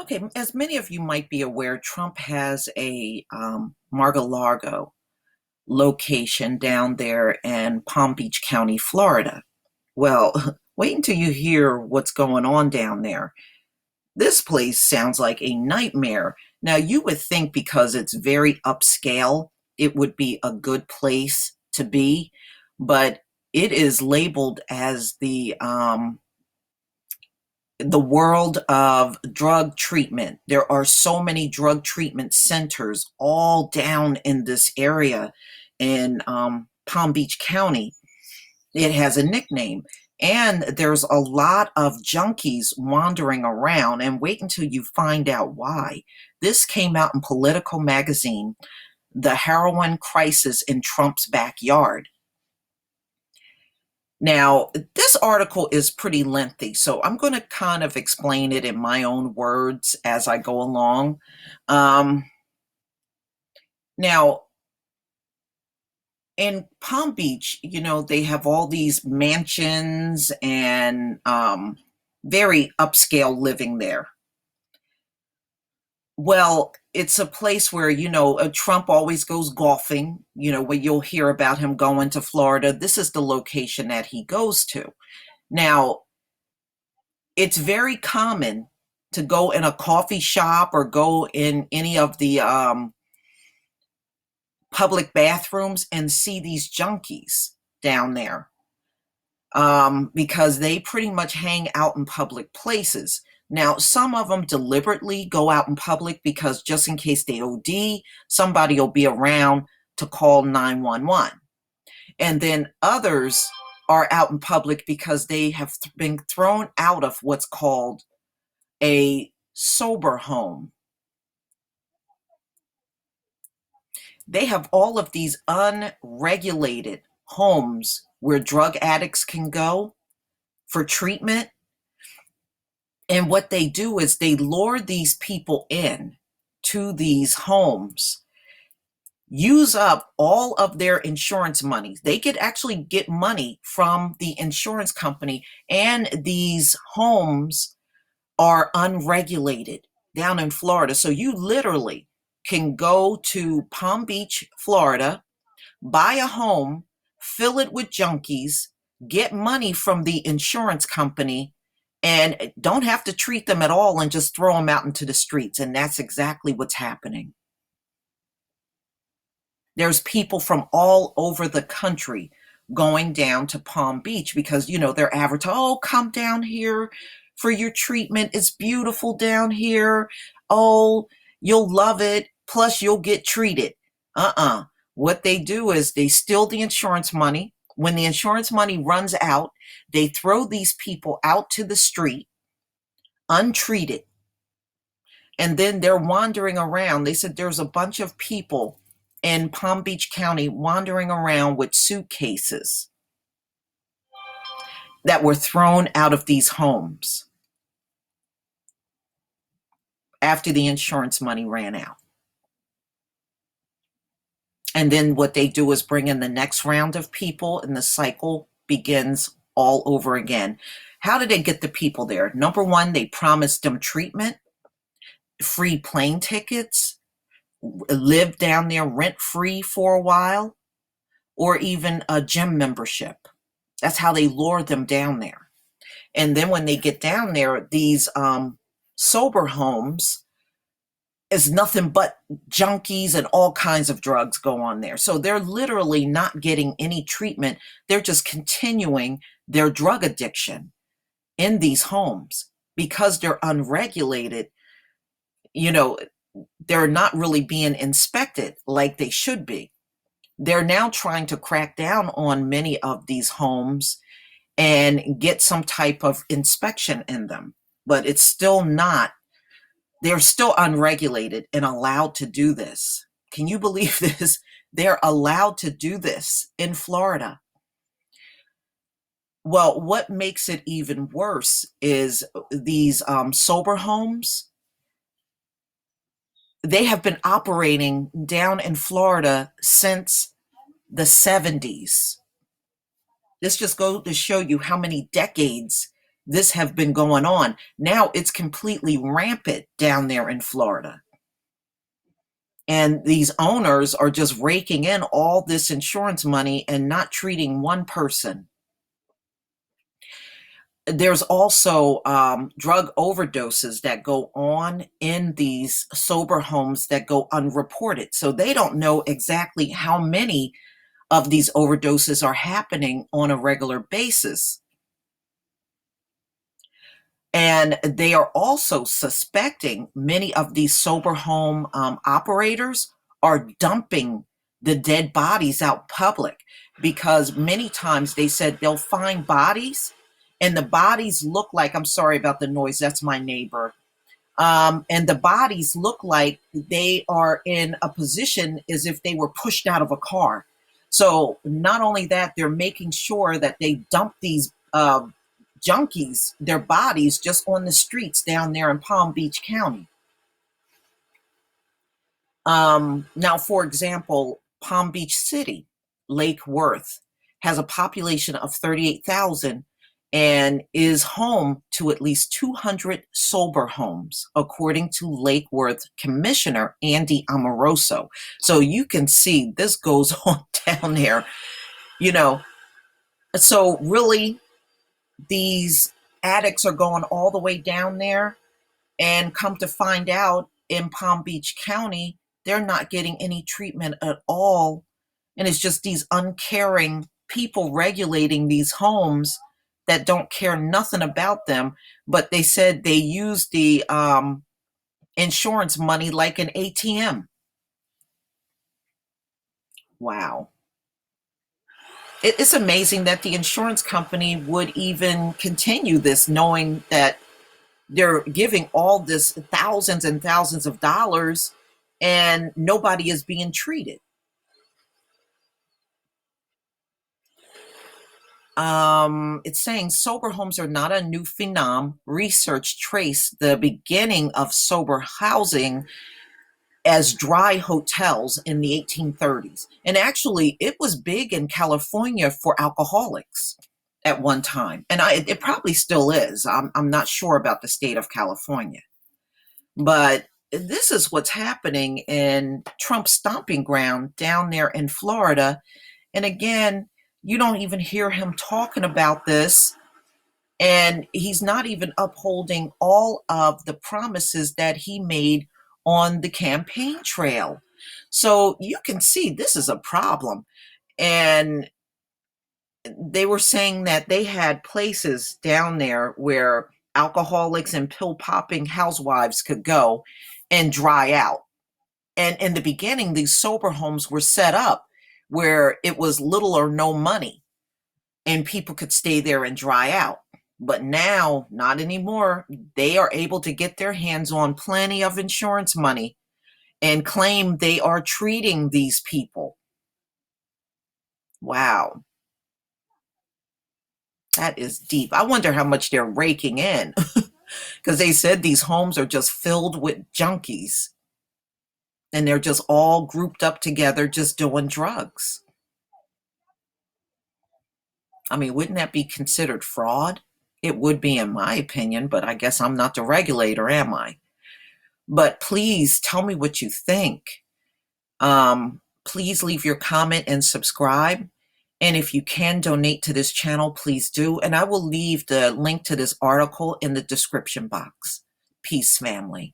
Okay, as many of you might be aware, Trump has a Mar-a-Lago location down there in Palm Beach County, Florida. Well, wait until you hear what's going on down there. This place sounds like a nightmare. Now, you would think because it's very upscale, it would be a good place to be, but it is labeled as the world of drug treatment. There are so many drug treatment centers all down in this area in Palm Beach County. It has a nickname. And there's a lot of junkies wandering around, and wait until you find out why. This came out in Political magazine, The Heroin Crisis in Trump's Backyard. Now, this article is pretty lengthy, so I'm going to kind of explain it in my own words as I go along. Um, Now, in Palm Beach, they have all these mansions and very upscale living there. Well, it's a place where, Trump always goes golfing, where you'll hear about him going to Florida. This is the location that he goes to. Now, it's very common to go in a coffee shop or go in any of the public bathrooms and see these junkies down there, because they pretty much hang out in public places. Now, some of them deliberately go out in public because just in case they OD, somebody will be around to call 911. And then others are out in public because they have been thrown out of what's called a sober home. They have all of these unregulated homes where drug addicts can go for treatment. And what they do is they lure these people in to these homes, use up all of their insurance money. They could actually get money from the insurance company, and these homes are unregulated down in Florida. So you literally can go to Palm Beach, Florida, buy a home, fill it with junkies, get money from the insurance company, and don't have to treat them at all and just throw them out into the streets. And that's exactly what's happening. There's people from all over the country going down to Palm Beach because, they're advertising, oh, come down here for your treatment. It's beautiful down here. Oh, you'll love it. Plus, you'll get treated. What they do is they steal the insurance money. When the insurance money runs out, they throw these people out to the street, untreated. And then they're wandering around. They said there's a bunch of people in Palm Beach County wandering around with suitcases that were thrown out of these homes after the insurance money ran out. And then what they do is bring in the next round of people, and the cycle begins all over again. How did they get the people there? Number one, they promised them treatment, free plane tickets, live down there rent free for a while, or even a gym membership. That's how they lure them down there. And then when they get down there, these sober homes is nothing but junkies and all kinds of drugs go on there. So they're literally not getting any treatment. They're just continuing their drug addiction in these homes because they're unregulated. They're not really being inspected like they should be. They're now trying to crack down on many of these homes and get some type of inspection in them, but it's still not, they're still unregulated and allowed to do this. Can you believe this? They're allowed to do this in Florida. Well, what makes it even worse is these sober homes, they have been operating down in Florida since the 70s. This just goes to show you how many decades this have been going on. Now it's completely rampant down there in Florida. And these owners are just raking in all this insurance money and not treating one person. There's also drug overdoses that go on in these sober homes that go unreported. So they don't know exactly how many of these overdoses are happening on a regular basis. And they are also suspecting many of these sober home operators are dumping the dead bodies out public, because many times they said they'll find bodies and the bodies look like, I'm sorry about the noise, that's my neighbor. And the bodies look like they are in a position as if they were pushed out of a car. So not only that, they're making sure that they dump these junkies, their bodies, just on the streets down there in Palm Beach County. Now, for example, Palm Beach City, Lake Worth, has a population of 38,000 and is home to at least 200 sober homes, according to Lake Worth Commissioner Andy Amoroso. So you can see this goes on down there, you know. So really, these addicts are going all the way down there, and come to find out, in Palm Beach County, they're not getting any treatment at all. And it's just these uncaring people regulating these homes that don't care nothing about them. But they said they use the insurance money like an ATM. Wow. It's amazing that the insurance company would even continue this, knowing that they're giving all this thousands and thousands of dollars and nobody is being treated. It's saying sober homes are not a new phenom. Research traced the beginning of sober housing as dry hotels in the 1830s. And actually, it was big in California for alcoholics at one time. And it probably still is. I'm not sure about the state of California. But this is what's happening in Trump's stomping ground down there in Florida. And again, you don't even hear him talking about this. And he's not even upholding all of the promises that he made on the campaign trail. So you can see this is a problem. And they were saying that they had places down there where alcoholics and pill popping housewives could go and dry out. And in the beginning, these sober homes were set up where it was little or no money and people could stay there and dry out. But now, not anymore. They are able to get their hands on plenty of insurance money and claim they are treating these people. Wow. That is deep. I wonder how much they're raking in, because they said these homes are just filled with junkies and they're just all grouped up together just doing drugs. I mean, wouldn't that be considered fraud? It would be, in my opinion, but I guess I'm not the regulator, am I? But please tell me what you think. Please leave your comment and subscribe. And if you can donate to this channel, please do. And I will leave the link to this article in the description box. Peace, family.